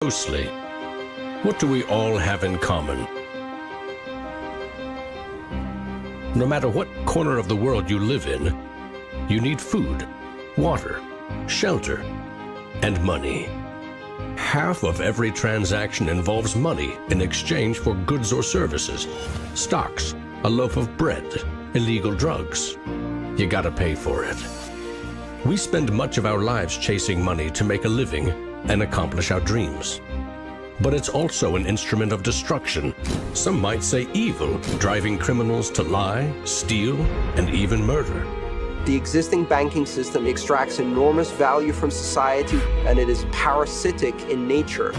Closely, what do we all have in common? No matter what corner of the world you live in, you need food, water, shelter, and money. Half of every transaction involves money in exchange for goods or services, stocks, a loaf of bread, illegal drugs. You gotta pay for it. We spend much of our lives chasing money to make a living and accomplish our dreams. But it's also an instrument of destruction, some might say evil, driving criminals to lie, steal, and even murder. The existing banking system extracts enormous value from society, and it is parasitic in nature.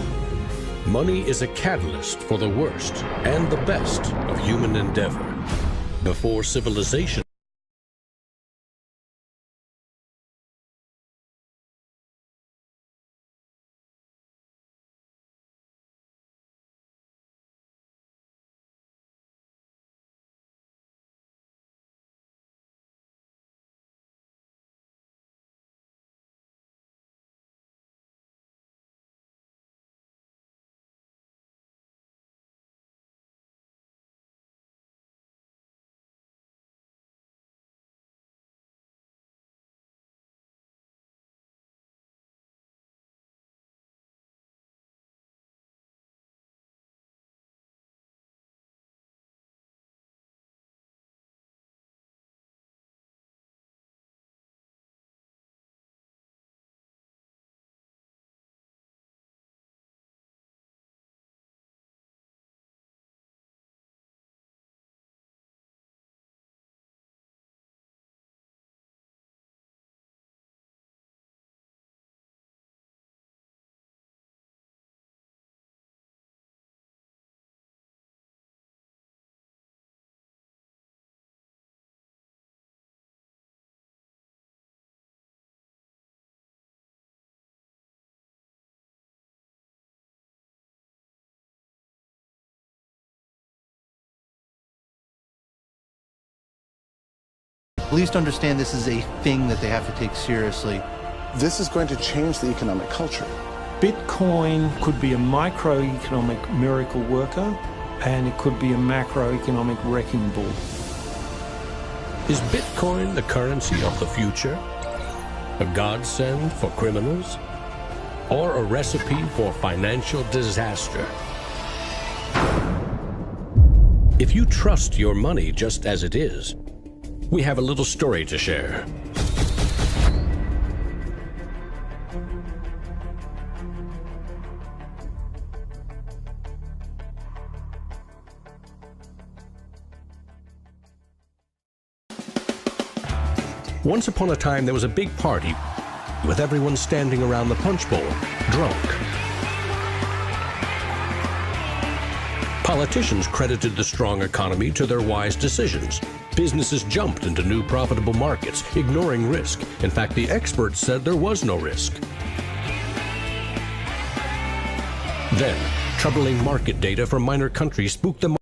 Money is a catalyst for the worst and the best of human endeavor. Before civilization, Police understand this is a thing that they have to take seriously. This is going to change the economic culture. Bitcoin could be a microeconomic miracle worker, and it could be a macroeconomic wrecking ball. is Bitcoin the currency of the future? A godsend for criminals? Or a recipe for financial disaster? If you trust your money just as it is, we have a little story to share. Once upon a time, there was a big party with everyone standing around the punch bowl, drunk. Politicians credited the strong economy to their wise decisions. Businesses jumped into new profitable markets, ignoring risk. In fact, the experts said there was no risk. Then, troubling market data from minor countries spooked the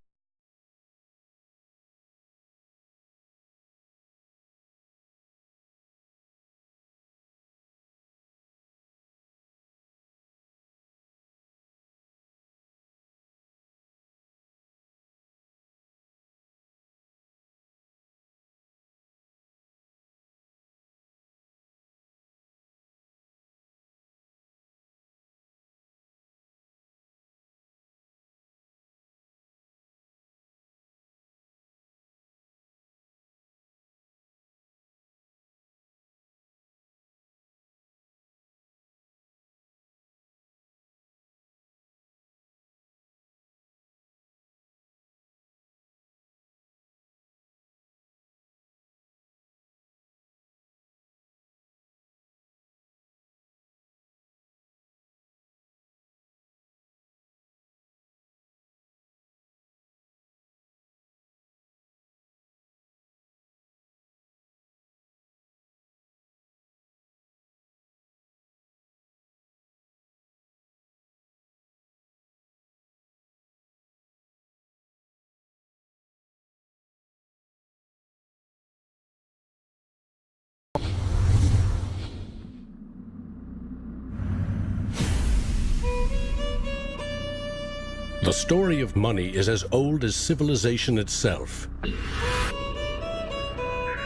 The story of money is as old as civilization itself.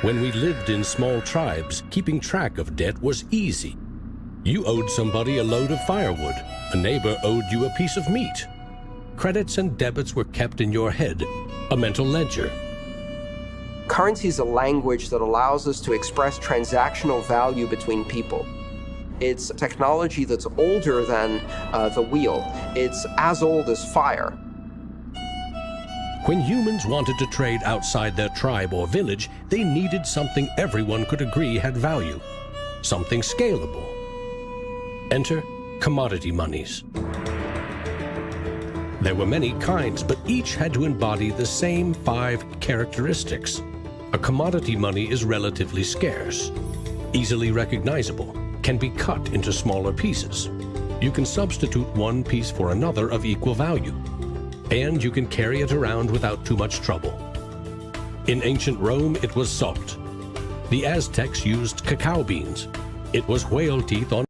When we lived in small tribes, keeping track of debt was easy. You owed somebody a load of firewood. A neighbor owed you a piece of meat. Credits and debits were kept in your head, a mental ledger. Currency is a language that allows us to express transactional value between people. It's technology that's older than the wheel. It's as old as fire. When humans wanted to trade outside their tribe or village, they needed something everyone could agree had value, something scalable. Enter commodity monies. There were many kinds, but each had to embody the same 5 characteristics. A commodity money is relatively scarce, easily recognizable, can be cut into smaller pieces. You can substitute one piece for another of equal value, and you can carry it around without too much trouble. In ancient Rome, it was salt. The Aztecs used cacao beans. It was whale teeth on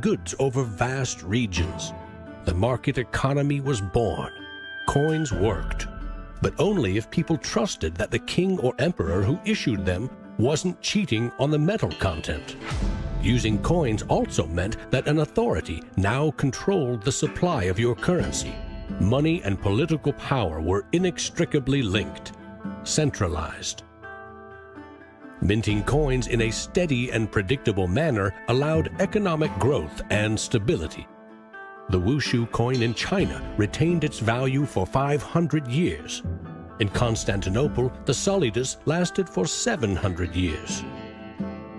goods over vast regions. The market economy was born. Coins worked, but only if people trusted that the king or emperor who issued them wasn't cheating on the metal content. Using coins also meant that an authority now controlled the supply of your currency. Money and political power were inextricably linked, centralized. Minting coins in a steady and predictable manner allowed economic growth and stability. The wushu coin in China retained its value for 500 years. In Constantinople, the solidas lasted for 700 years.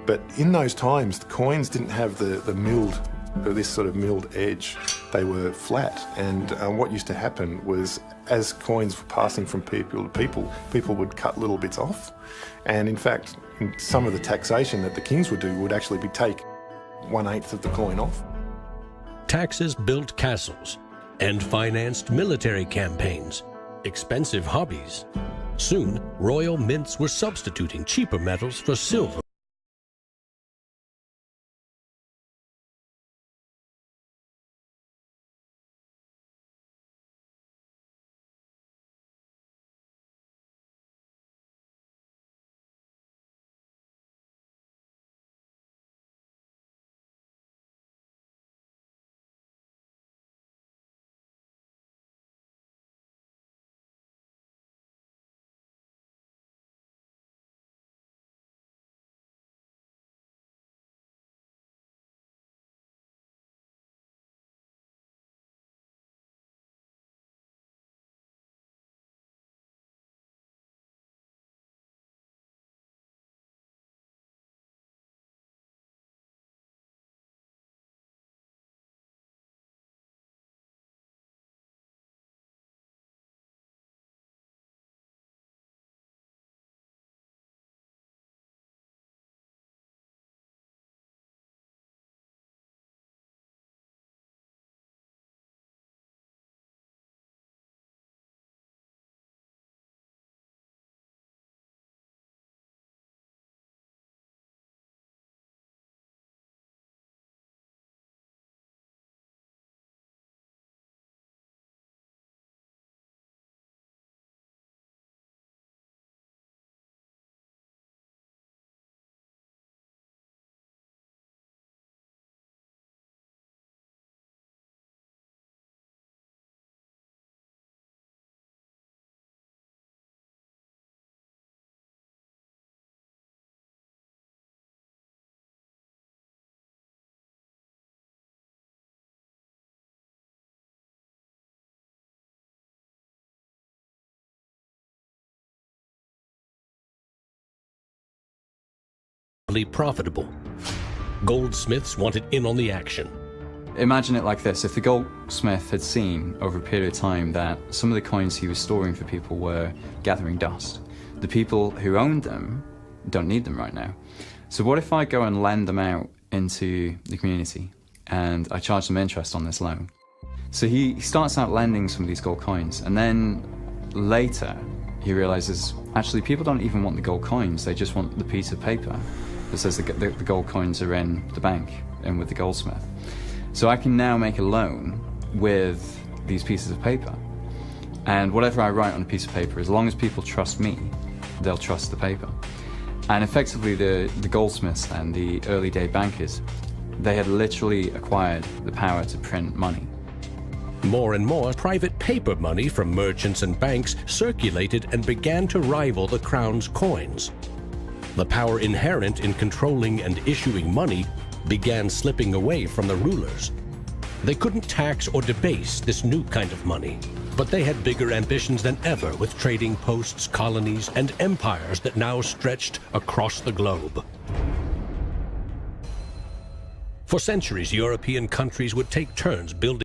But in those times, the coins didn't have the milled, this sort of milled edge. They were flat, and what used to happen was, as coins were passing from people to people, people would cut little bits off. And in fact, in some of the taxation that the kings would do would actually be take 1/8 of the coin off. Taxes built castles and financed military campaigns, expensive hobbies. Soon, royal mints were substituting cheaper metals for silver. profitable. Goldsmiths wanted in on the action. Imagine it like this: if the goldsmith had seen over a period of time that some of the coins he was storing for people were gathering dust, the people who owned them don't need them right now. So what if I go and lend them out into the community and I charge them interest on this loan? So he starts out lending some of these gold coins, and then later he realizes actually people don't even want the gold coins, they just want the piece of paper that says the gold coins are in the bank and with the goldsmith. So I can now make a loan with these pieces of paper, and whatever I write on a piece of paper, as long as people trust me, they'll trust the paper. And effectively the goldsmiths and the early day bankers, they had literally acquired the power to print money. More and more private paper money from merchants and banks circulated and began to rival the crown's coins. The power inherent in controlling and issuing money began slipping away from the rulers. They couldn't tax or debase this new kind of money, but they had bigger ambitions than ever with trading posts, colonies, and empires that now stretched across the globe. For centuries, European countries would take turns building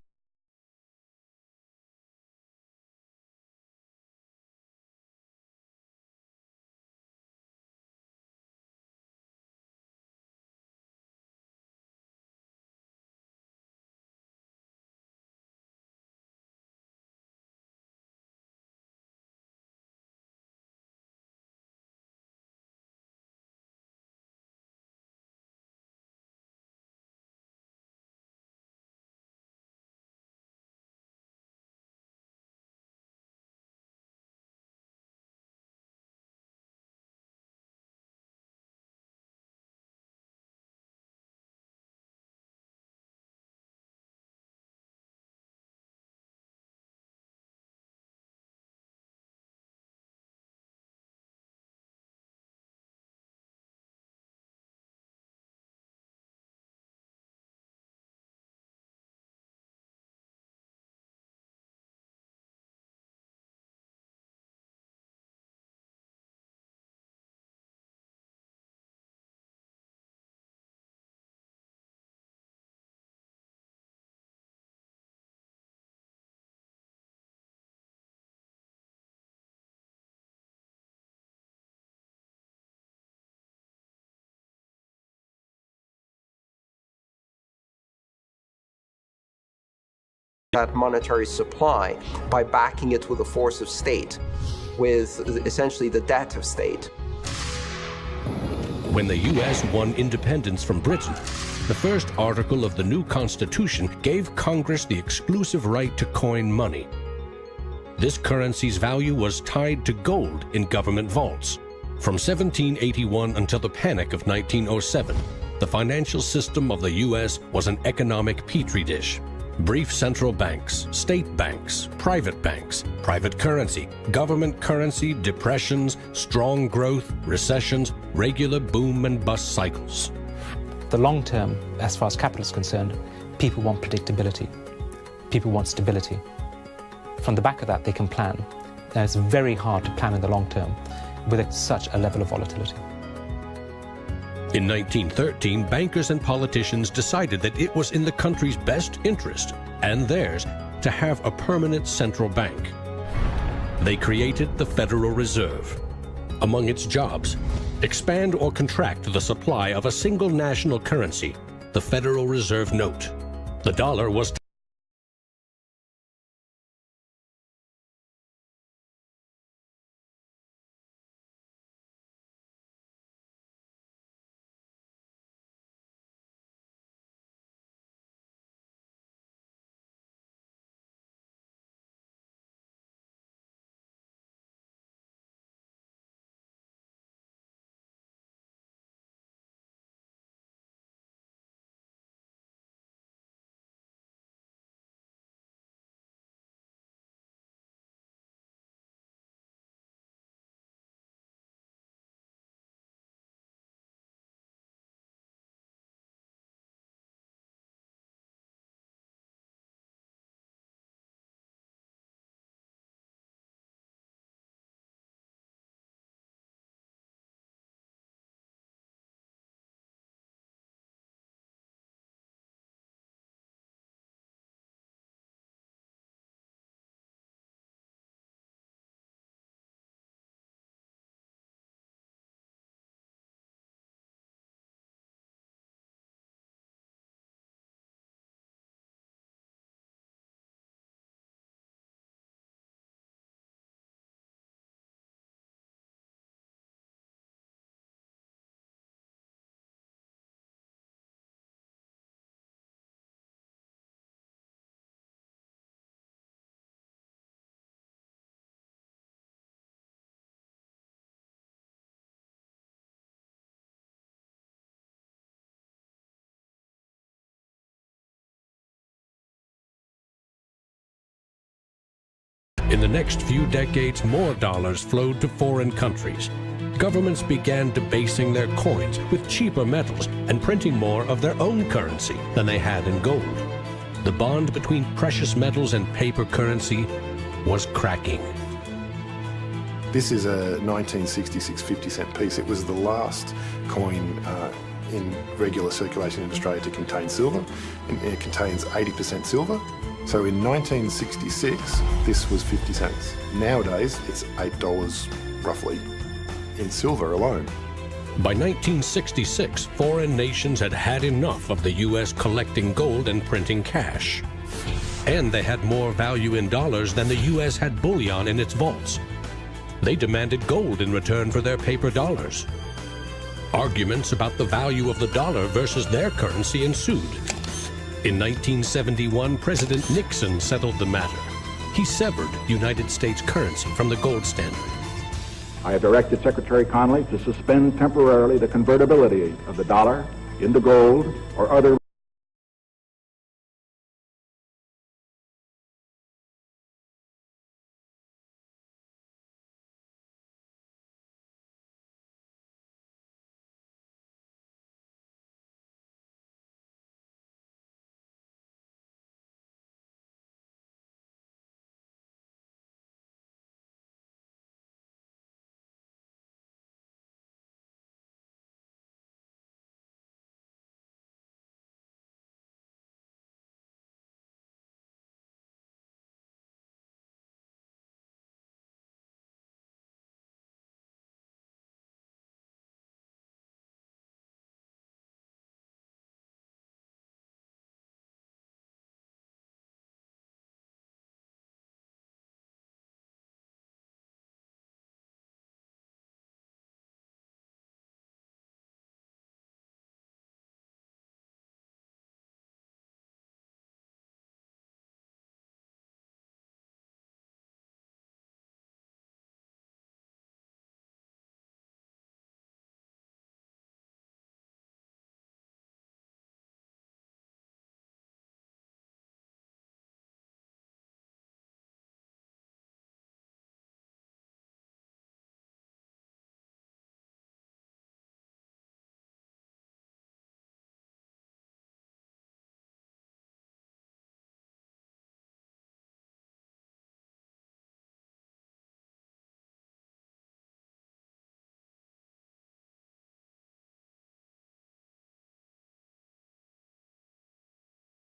that monetary supply by backing it with a force of state, with essentially the debt of state. When the U.S. won independence from Britain, the first article of the new Constitution gave Congress the exclusive right to coin money. This currency's value was tied to gold in government vaults. From 1781 until the Panic of 1907, the financial system of the U.S. was an economic petri dish. Brief central banks, state banks, private currency, government currency, depressions, strong growth, recessions, regular boom and bust cycles. The long term, as far as capital is concerned, people want predictability. People want stability. From the back of that, they can plan. And it's very hard to plan in the long term with such a level of volatility. In 1913, bankers and politicians decided that it was in the country's best interest, and theirs, to have a permanent central bank. They created the Federal Reserve. Among its jobs, expand or contract the supply of a single national currency, the Federal Reserve note. The dollar was In the next few decades, more dollars flowed to foreign countries. Governments began debasing their coins with cheaper metals and printing more of their own currency than they had in gold. The bond between precious metals and paper currency was cracking. This is a 1966 50-cent piece. It was the last coin in regular circulation in Australia to contain silver. It contains 80% silver. So in 1966, this was 50 cents. Nowadays, it's $8 roughly in silver alone. By 1966, foreign nations had had enough of the U.S. collecting gold and printing cash. And they had more value in dollars than the U.S. had bullion in its vaults. They demanded gold in return for their paper dollars. Arguments about the value of the dollar versus their currency ensued. In 1971, President Nixon settled the matter. He severed United States currency from the gold standard. I have directed Secretary Connally to suspend temporarily the convertibility of the dollar into gold or other.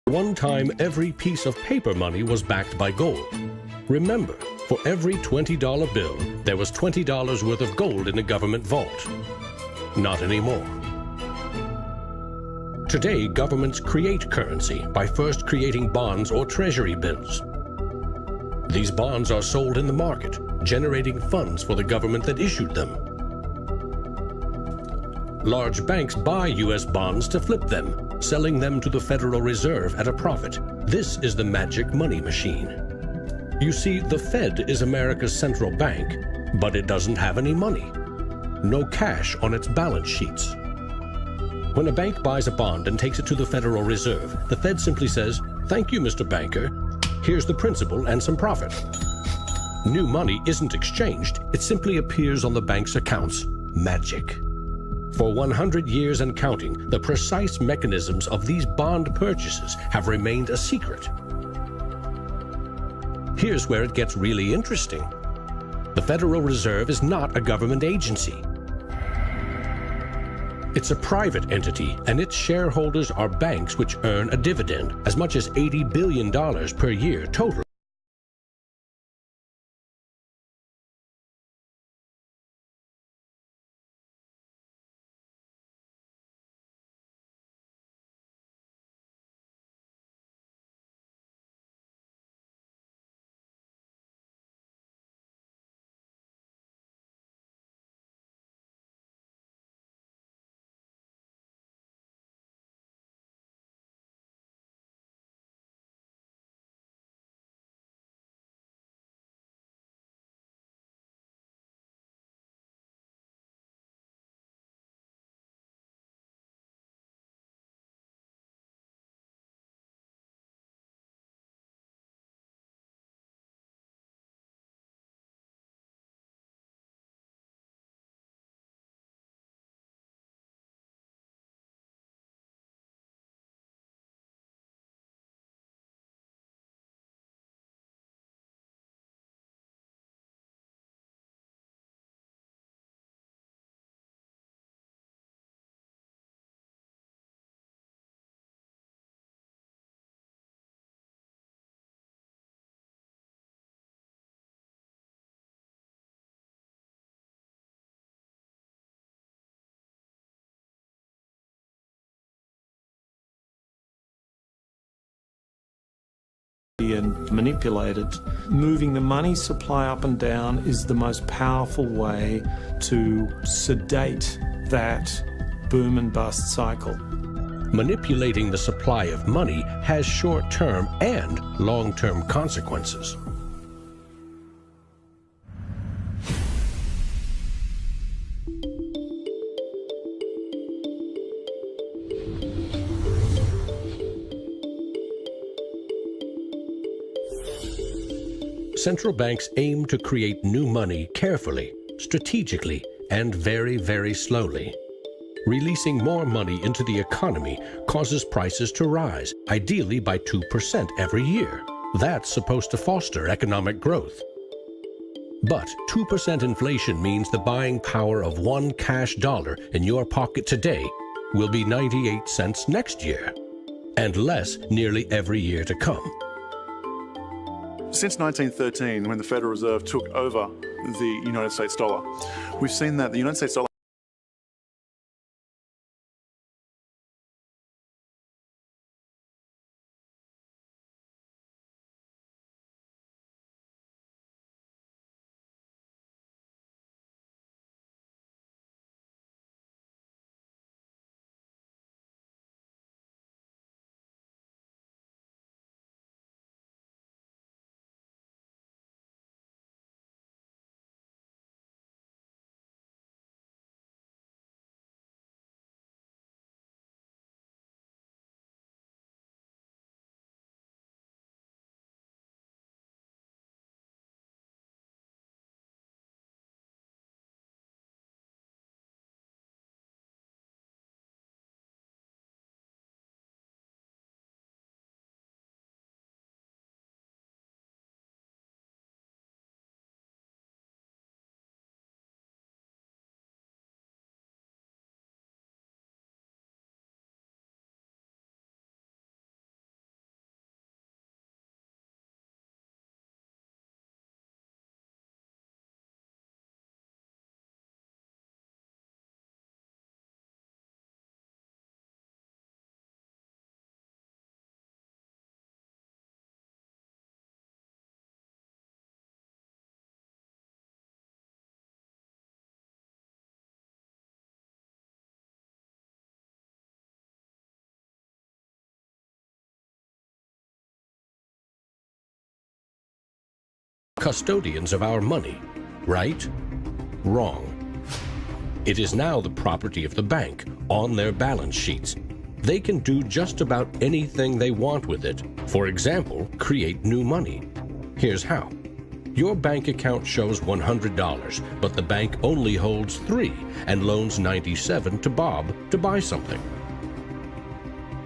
One time, every piece of paper money was backed by gold. Remember, for every $20 bill, there was $20 worth of gold in a government vault. Not anymore. Today, governments create currency by first creating bonds or treasury bills. These bonds are sold in the market, generating funds for the government that issued them. Large banks buy U.S. bonds to flip them, selling them to the Federal Reserve at a profit. This is the magic money machine. You see, the Fed is America's central bank, but it doesn't have any money. No cash on its balance sheets. When a bank buys a bond and takes it to the Federal Reserve, the Fed simply says, "Thank you, Mr. Banker. Here's the principal and some profit." New money isn't exchanged. It simply appears on the bank's accounts. Magic. For 100 years and counting, the precise mechanisms of these bond purchases have remained a secret. Here's where it gets really interesting. The Federal Reserve is not a government agency. It's a private entity, and its shareholders are banks which earn a dividend, as much as $80 billion per year total. and manipulated. Moving the money supply up and down is the most powerful way to sedate that boom and bust cycle. Manipulating the supply of money has short-term and long-term consequences. Central banks aim to create new money carefully, strategically, and very, very slowly. Releasing more money into the economy causes prices to rise, ideally by 2% every year. That's supposed to foster economic growth. But 2% inflation means the buying power of one cash dollar in your pocket today will be 98 cents next year, and less nearly every year to come. Since 1913, when the Federal Reserve took over the United States dollar, we've seen that the United States dollar custodians of our money, right? Wrong. It is now the property of the bank on their balance sheets. They can do just about anything they want with it. For example, create new money. Here's how. Your bank account shows $100, but the bank only holds $3 and loans $97 to Bob to buy something.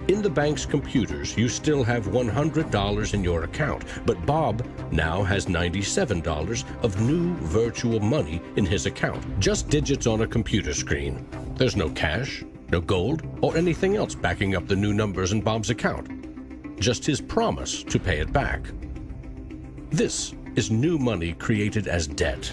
In the bank's computers, you still have $100 in your account, but Bob now has $97 of new virtual money in his account. Just digits on a computer screen. There's no cash, no gold, or anything else backing up the new numbers in Bob's account. Just his promise to pay it back. This is new money created as debt.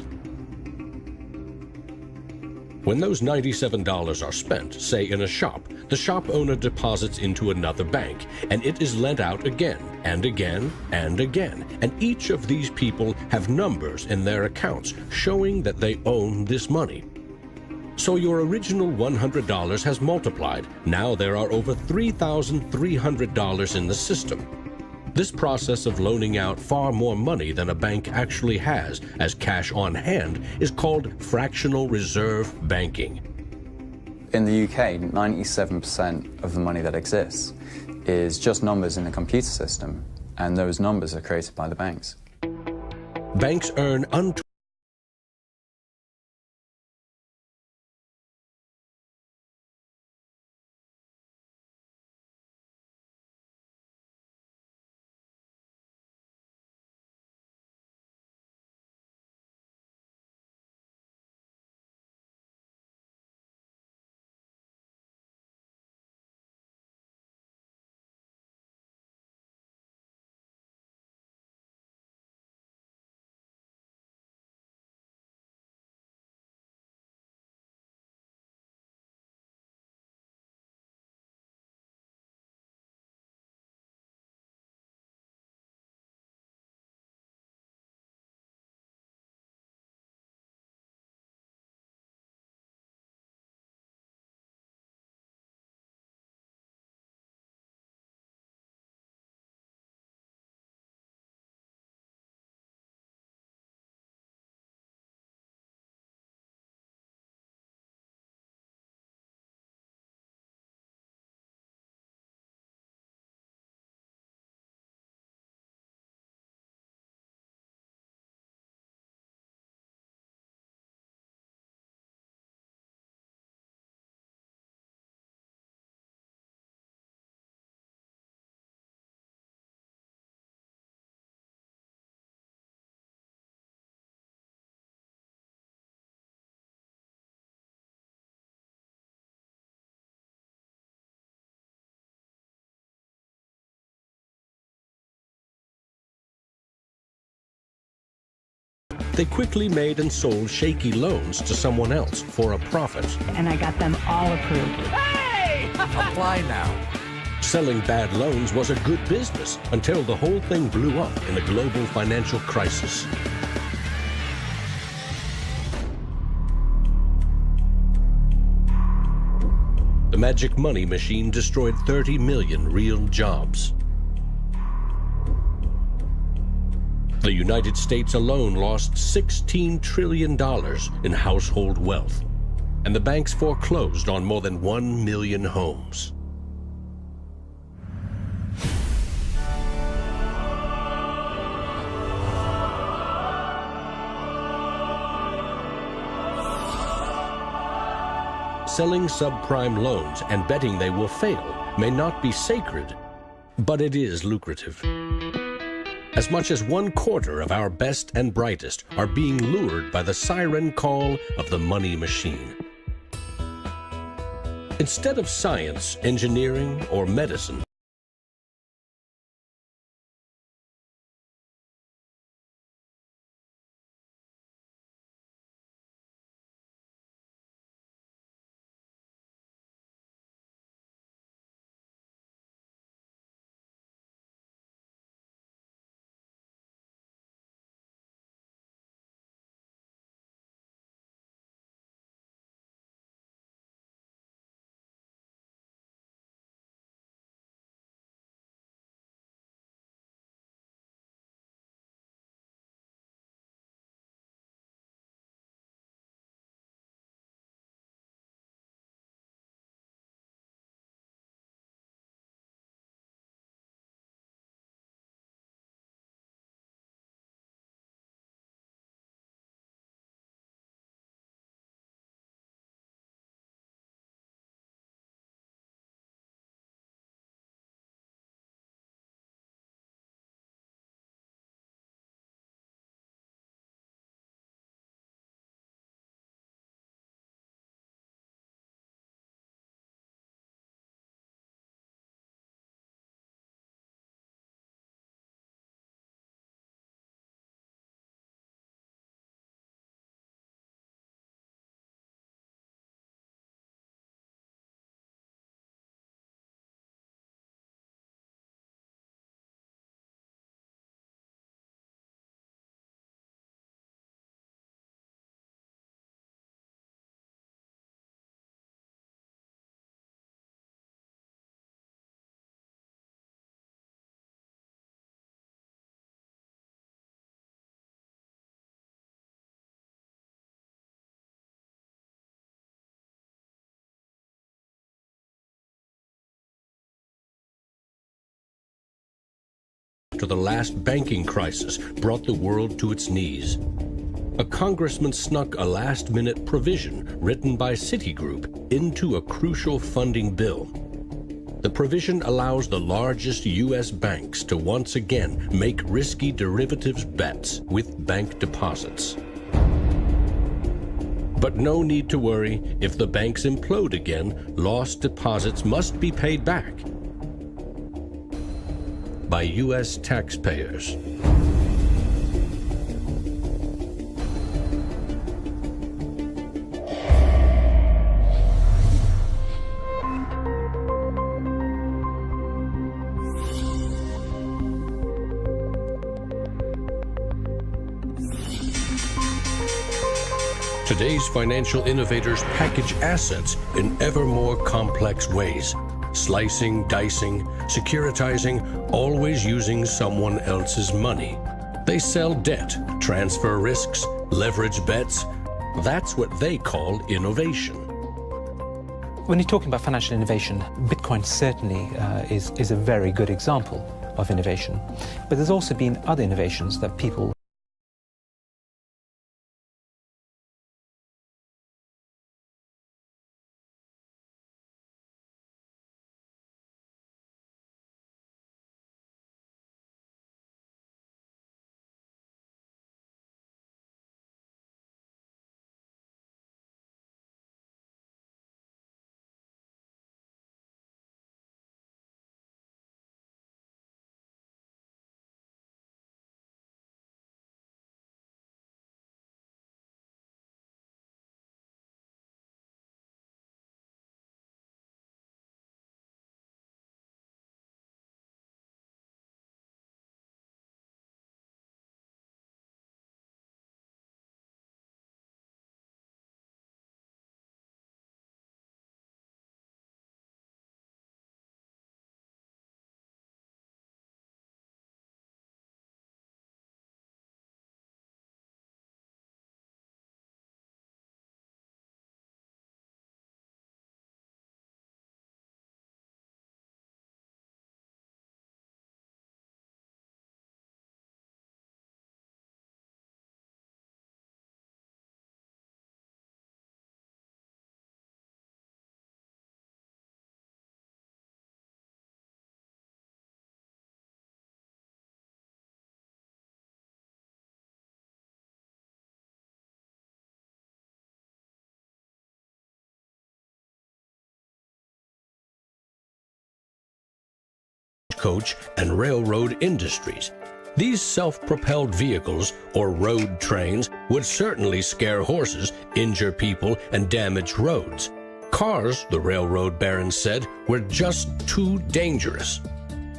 When those $97 are spent, say in a shop, the shop owner deposits into another bank, and it is lent out again, and again, and again. And each of these people have numbers in their accounts showing that they own this money. So your original $100 has multiplied. Now there are over $3,300 in the system. This process of loaning out far more money than a bank actually has as cash on hand is called fractional reserve banking. In the UK, 97% of the money that exists is just numbers in a computer system, and those numbers are created by the banks. Banks earn They quickly made and sold shaky loans to someone else for a profit. And I got them all approved. Hey! Apply now. Selling bad loans was a good business until the whole thing blew up in a global financial crisis. The magic money machine destroyed 30 million real jobs. The United States alone lost $16 trillion in household wealth, and the banks foreclosed on more than 1 million homes. Selling subprime loans and betting they will fail may not be sacred, but it is lucrative. As much as 1/4 of our best and brightest are being lured by the siren call of the money machine. Instead of science, engineering, or medicine, after the last banking crisis brought the world to its knees, a congressman snuck a last-minute provision written by Citigroup into a crucial funding bill. The provision allows the largest U.S. banks to once again make risky derivatives bets with bank deposits. But no need to worry. If the banks implode again, lost deposits must be paid back by U.S. taxpayers. Today's financial innovators package assets in ever more complex ways. Slicing, dicing, securitizing, always using someone else's money. They sell debt, transfer risks, leverage bets. That's what they call innovation. When you're talking about financial innovation, Bitcoin certainly is a very good example of innovation. But there's also been other innovations that people stagecoach and railroad industries. These self-propelled vehicles, or road trains, would certainly scare horses, injure people, and damage roads. Cars, the railroad barons said, were just too dangerous.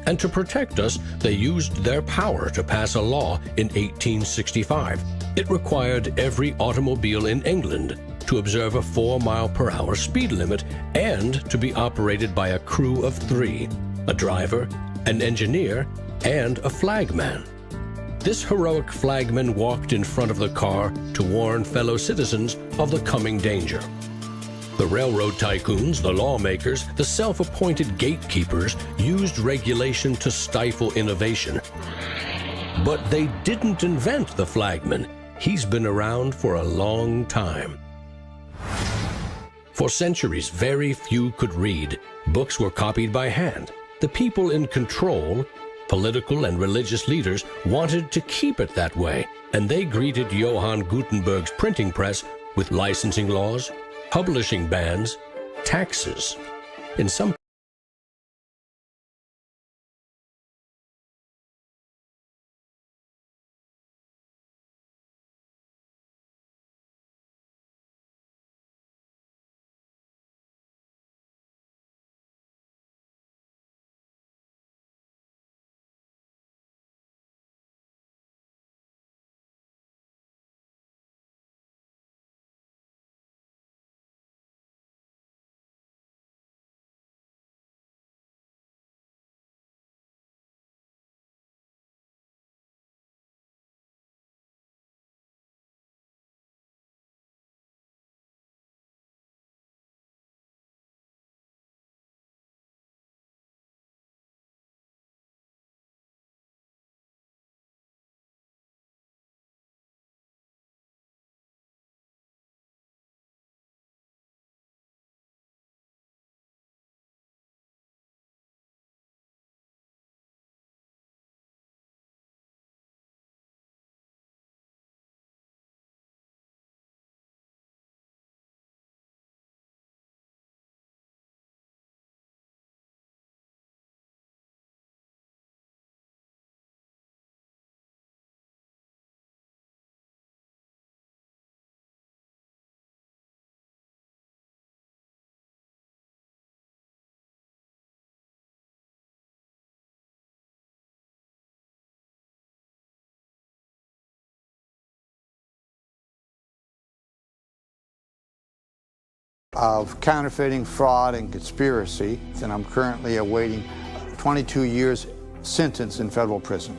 And to protect us, they used their power to pass a law in 1865. It required every automobile in England to observe a 4-mile-per-hour speed limit and to be operated by a crew of 3, a driver, an engineer, and a flagman. This heroic flagman walked in front of the car to warn fellow citizens of the coming danger. The railroad tycoons, the lawmakers, the self-appointed gatekeepers used regulation to stifle innovation. But they didn't invent the flagman. He's been around for a long time. For centuries, very few could read. Books were copied by hand. The people in control, political and religious leaders, wanted to keep it that way, and they greeted Johann Gutenberg's printing press with licensing laws, publishing bans, taxes. In some of counterfeiting, fraud, and conspiracy, and I'm currently awaiting 22 years sentence in federal prison.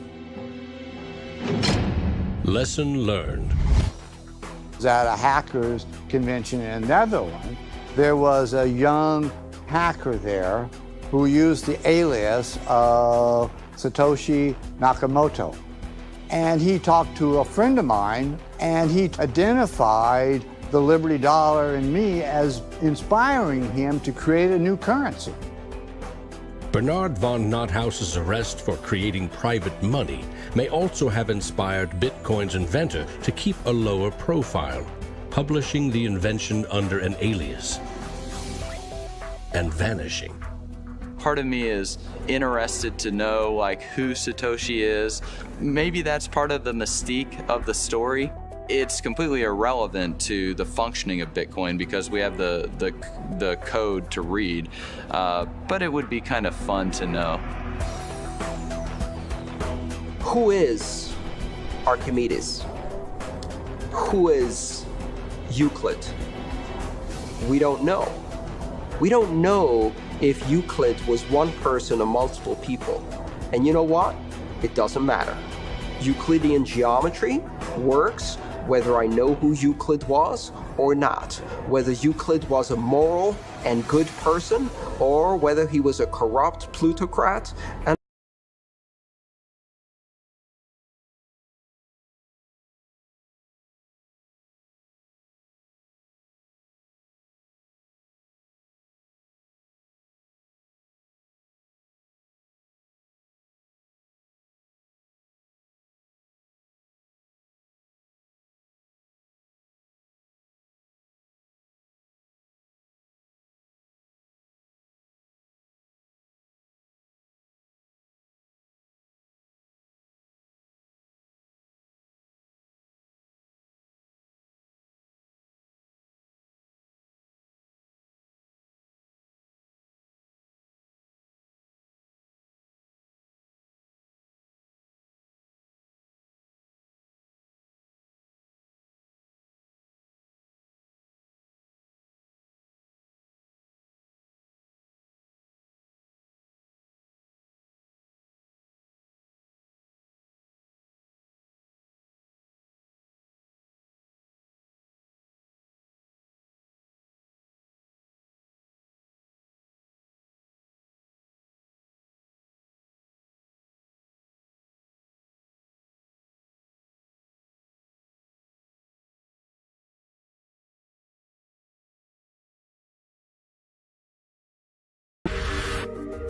Lesson learned. At a hackers convention in the Netherlands, there was a young hacker there who used the alias of Satoshi Nakamoto. And he talked to a friend of mine, and he identified the Liberty Dollar and me as inspiring him to create a new currency. Bernard von Nothaus's arrest for creating private money may also have inspired Bitcoin's inventor to keep a lower profile, publishing the invention under an alias and vanishing. Part of me is interested to know who Satoshi is. Maybe that's part of the mystique of the story. It's completely irrelevant to the functioning of Bitcoin because we have the code to read, but it would be kind of fun to know. Who is Archimedes? Who is Euclid? We don't know. We don't know if Euclid was one person or multiple people. And you know what? It doesn't matter. Euclidean geometry works whether I know who Euclid was or not, whether Euclid was a moral and good person or whether he was a corrupt plutocrat. And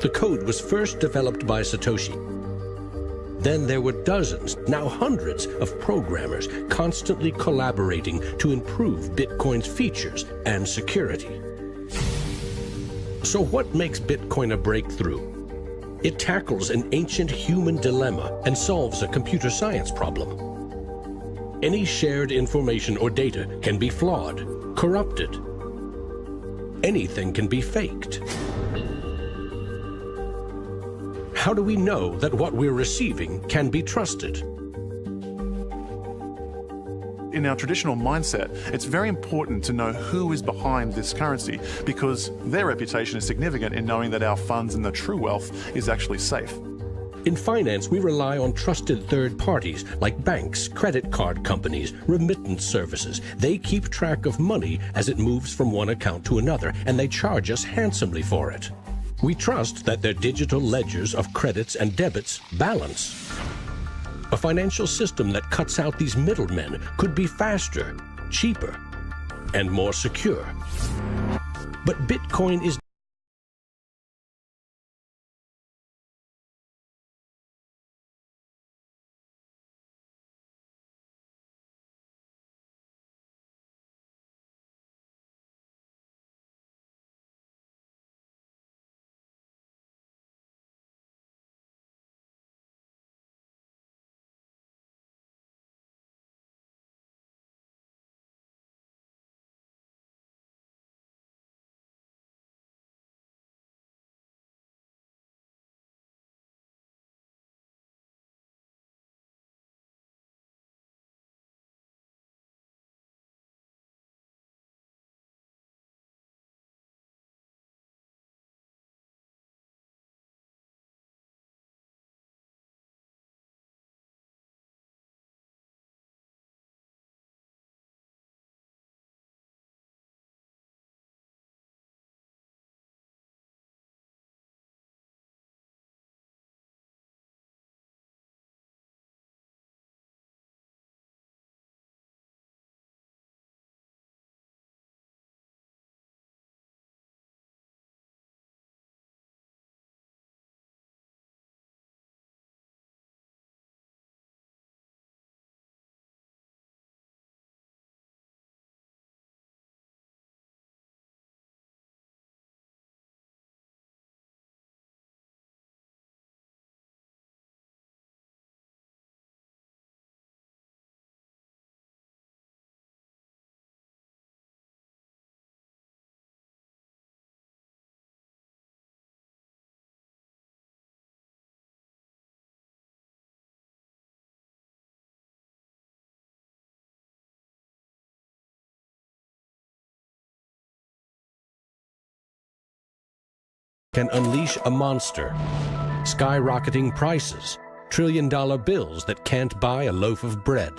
The code was first developed by Satoshi. Then there were dozens, now hundreds, of programmers constantly collaborating to improve Bitcoin's features and security. So what makes Bitcoin a breakthrough? It tackles an ancient human dilemma and solves a computer science problem. Any shared information or data can be flawed, corrupted. Anything can be faked. How do we know that what we're receiving can be trusted? In our traditional mindset, it's very important to know who is behind this currency because their reputation is significant in knowing that our funds and the true wealth is actually safe. In finance, we rely on trusted third parties like banks, credit card companies, remittance services. They keep track of money as it moves from one account to another, and they charge us handsomely for it. We trust that their digital ledgers of credits and debits balance. A financial system that cuts out these middlemen could be faster, cheaper, and more secure. But Bitcoin is can unleash a monster, skyrocketing prices, trillion-dollar bills that can't buy a loaf of bread.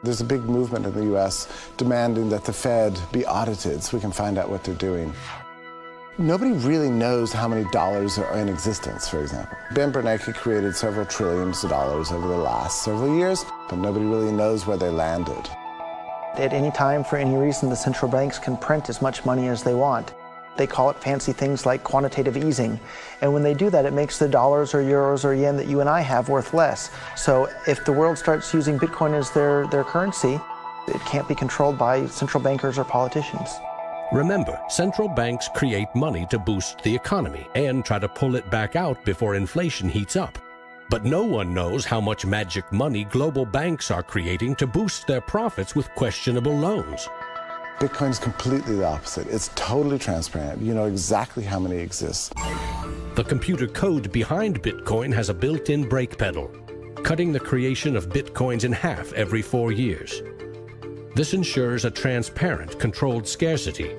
There's a big movement in the U.S. demanding that the Fed be audited so we can find out what they're doing. Nobody really knows how many dollars are in existence, for example. Ben Bernanke created several trillions of dollars over the last several years, but nobody really knows where they landed. At any time, for any reason, the central banks can print as much money as they want. They call it fancy things like quantitative easing. And when they do that, it makes the dollars or euros or yen that you and I have worth less. So if the world starts using Bitcoin as their currency, it can't be controlled by central bankers or politicians. Remember, central banks create money to boost the economy and try to pull it back out before inflation heats up. But no one knows how much magic money global banks are creating to boost their profits with questionable loans. Bitcoin's completely the opposite. It's totally transparent. You know exactly how many exist. The computer code behind Bitcoin has a built-in brake pedal, cutting the creation of Bitcoins in half every 4 years. This ensures a transparent, controlled scarcity,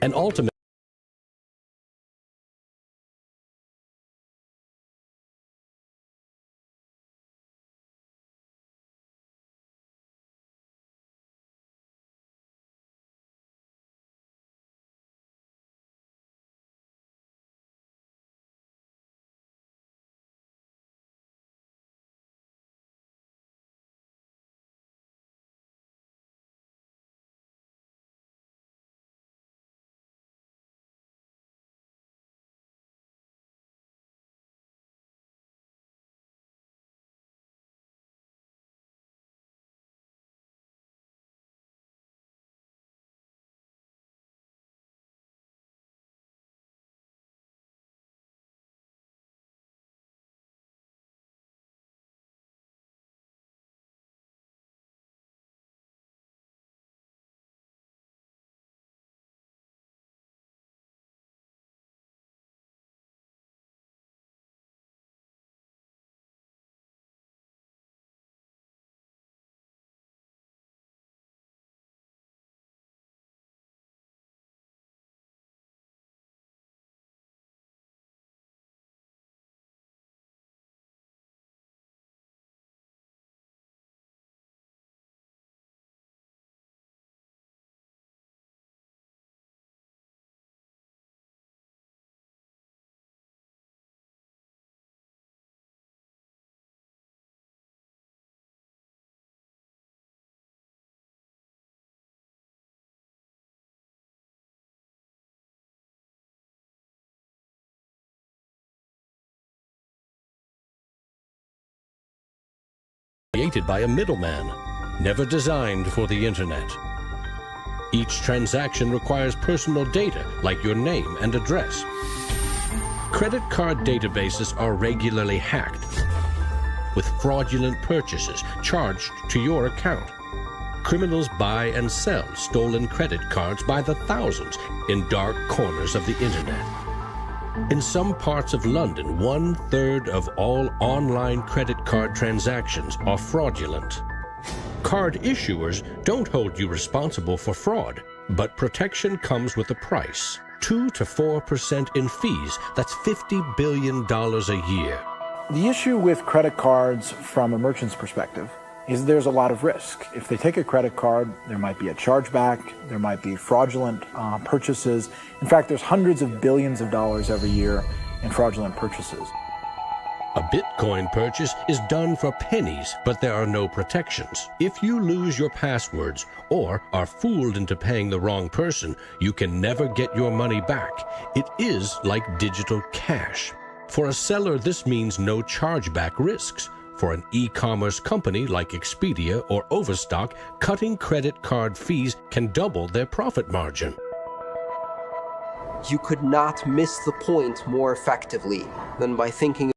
and ultimately created by a middleman, never designed for the internet. Each transaction requires personal data, like your name and address. Credit card databases are regularly hacked, with fraudulent purchases charged to your account. Criminals buy and sell stolen credit cards by the thousands in dark corners of the internet. In some parts of London, 1/3 of all online credit card transactions are fraudulent. Card issuers don't hold you responsible for fraud, but protection comes with a price. 2 to 4% in fees. That's $50 billion a year. The issue with credit cards from a merchant's perspective is there's a lot of risk. If they take a credit card, there might be a chargeback, there might be fraudulent purchases. In fact, there's hundreds of billions of dollars every year in fraudulent purchases. A Bitcoin purchase is done for pennies, but there are no protections. If you lose your passwords or are fooled into paying the wrong person, you can never get your money back. It is like digital cash. For a seller, this means no chargeback risks. For an e-commerce company like Expedia or Overstock, cutting credit card fees can double their profit margin. You could not miss the point more effectively than by thinking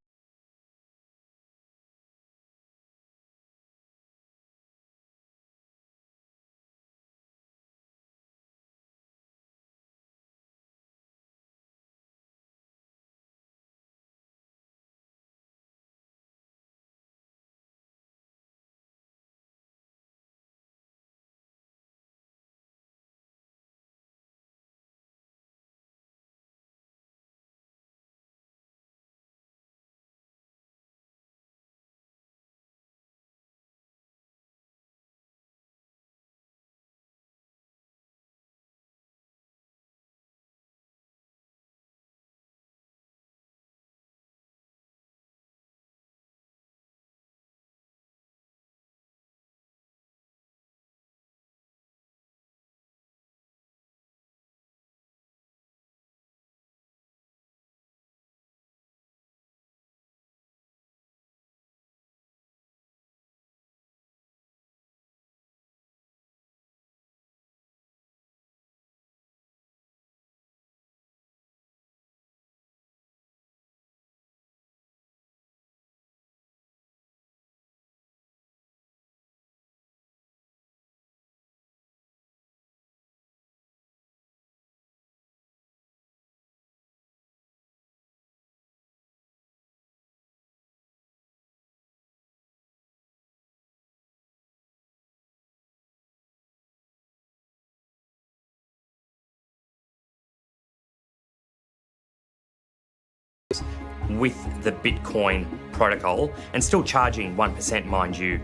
with the Bitcoin protocol, and still charging 1%, mind you,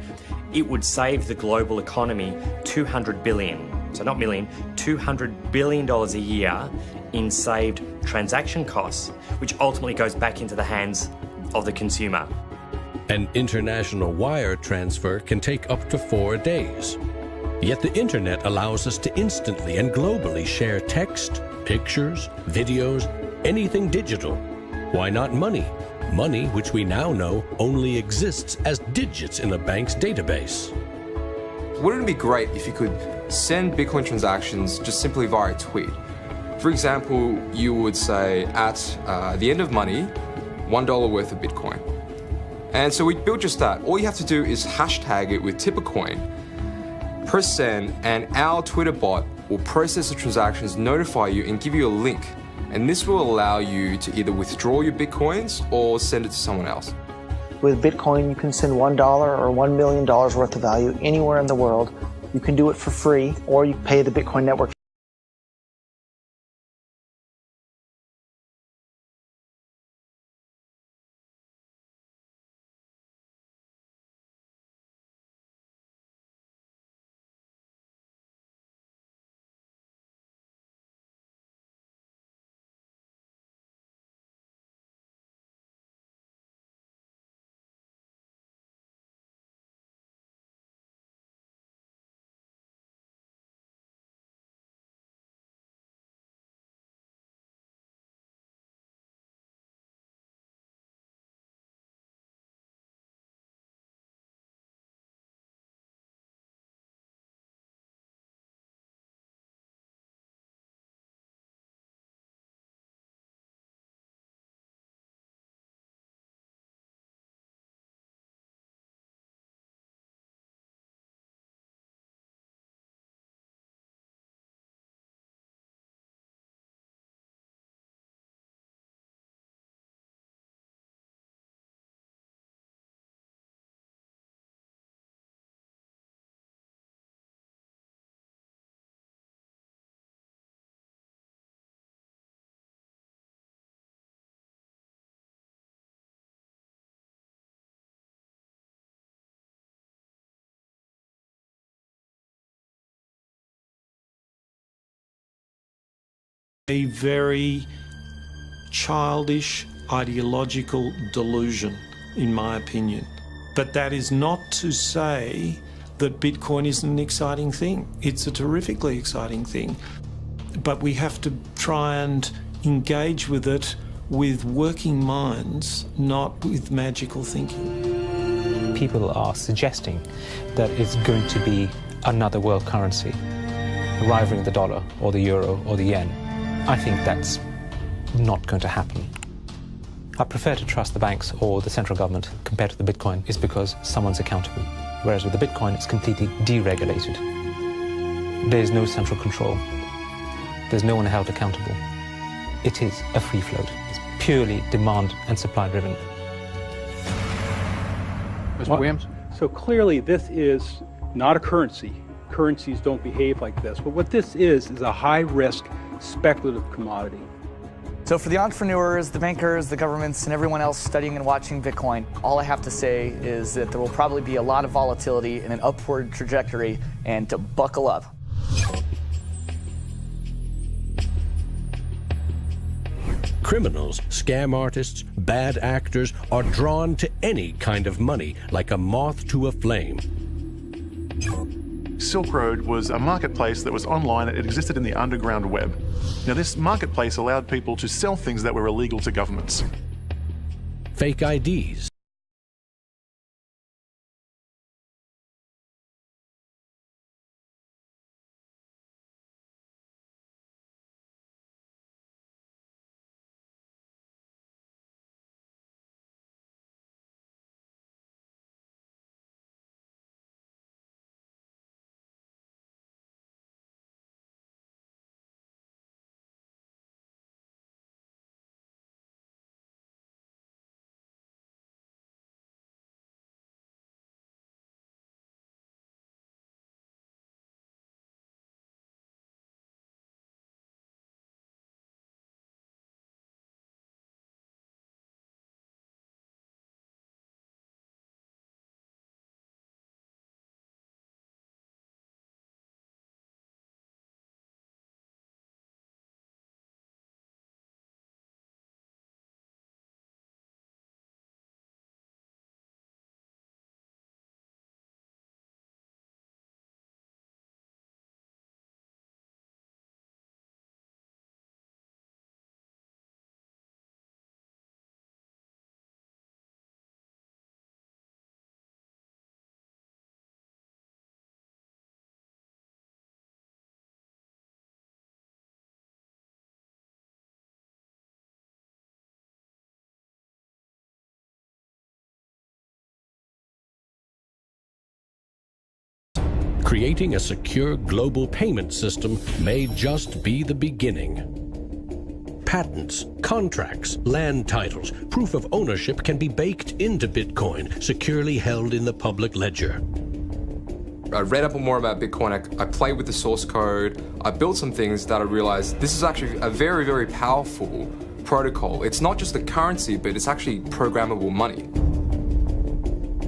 it would save the global economy $200 billion, so not million, $200 billion a year in saved transaction costs, which ultimately goes back into the hands of the consumer. An international wire transfer can take up to 4 days. Yet the internet allows us to instantly and globally share text, pictures, videos, anything digital. Why not money? Money, which we now know only exists as digits in a bank's database. Wouldn't it be great if you could send Bitcoin transactions just simply via a tweet? For example, you would say, at the end of money, $1 worth of Bitcoin. And so we built just that. All you have to do is hashtag it with TipperCoin, press send, and our Twitter bot will process the transactions, notify you, and give you a link. And this will allow you to either withdraw your Bitcoins or send it to someone else. With Bitcoin, you can send $1 or $1 million worth of value anywhere in the world. You can do it for free, or you pay the Bitcoin network A very childish ideological delusion, in my opinion. But that is not to say that Bitcoin isn't an exciting thing. It's a terrifically exciting thing. But we have to try and engage with it with working minds, not with magical thinking. People are suggesting that it's going to be another world currency, rivaling the dollar or the euro or the yen. I think that's not going to happen. I prefer to trust the banks or the central government compared to the Bitcoin is because someone's accountable. Whereas with the Bitcoin, it's completely deregulated. There's no central control. There's no one held accountable. It is a free float. It's purely demand and supply driven. Mr. Williams? So clearly this is not a currency. Currencies don't behave like this. But what this is a high-risk speculative commodity. So for the entrepreneurs, the bankers, the governments, and everyone else studying and watching Bitcoin, all I have to say is that there will probably be a lot of volatility and an upward trajectory, and to buckle up. Criminals, scam artists, bad actors are drawn to any kind of money like a moth to a flame. Silk Road was a marketplace that was online. It existed in the underground web. Now, this marketplace allowed people to sell things that were illegal to governments. Fake IDs. Creating a secure global payment system may just be the beginning. Patents, contracts, land titles, proof of ownership can be baked into Bitcoin, securely held in the public ledger. I read up more about Bitcoin, I played with the source code, I built some things that I realized this is actually a very, very powerful protocol. It's not just a currency, but it's actually programmable money.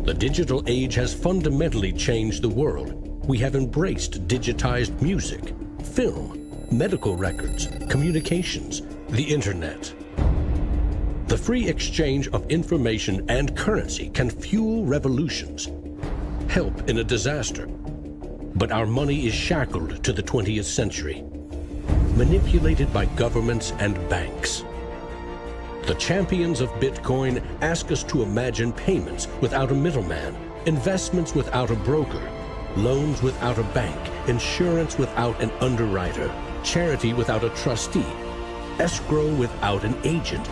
The digital age has fundamentally changed the world. We have embraced digitized music, film, medical records, communications, the internet. The free exchange of information and currency can fuel revolutions, help in a disaster. But our money is shackled to the 20th century, manipulated by governments and banks. The champions of Bitcoin ask us to imagine payments without a middleman, investments without a broker, loans without a bank, insurance without an underwriter, charity without a trustee, escrow without an agent,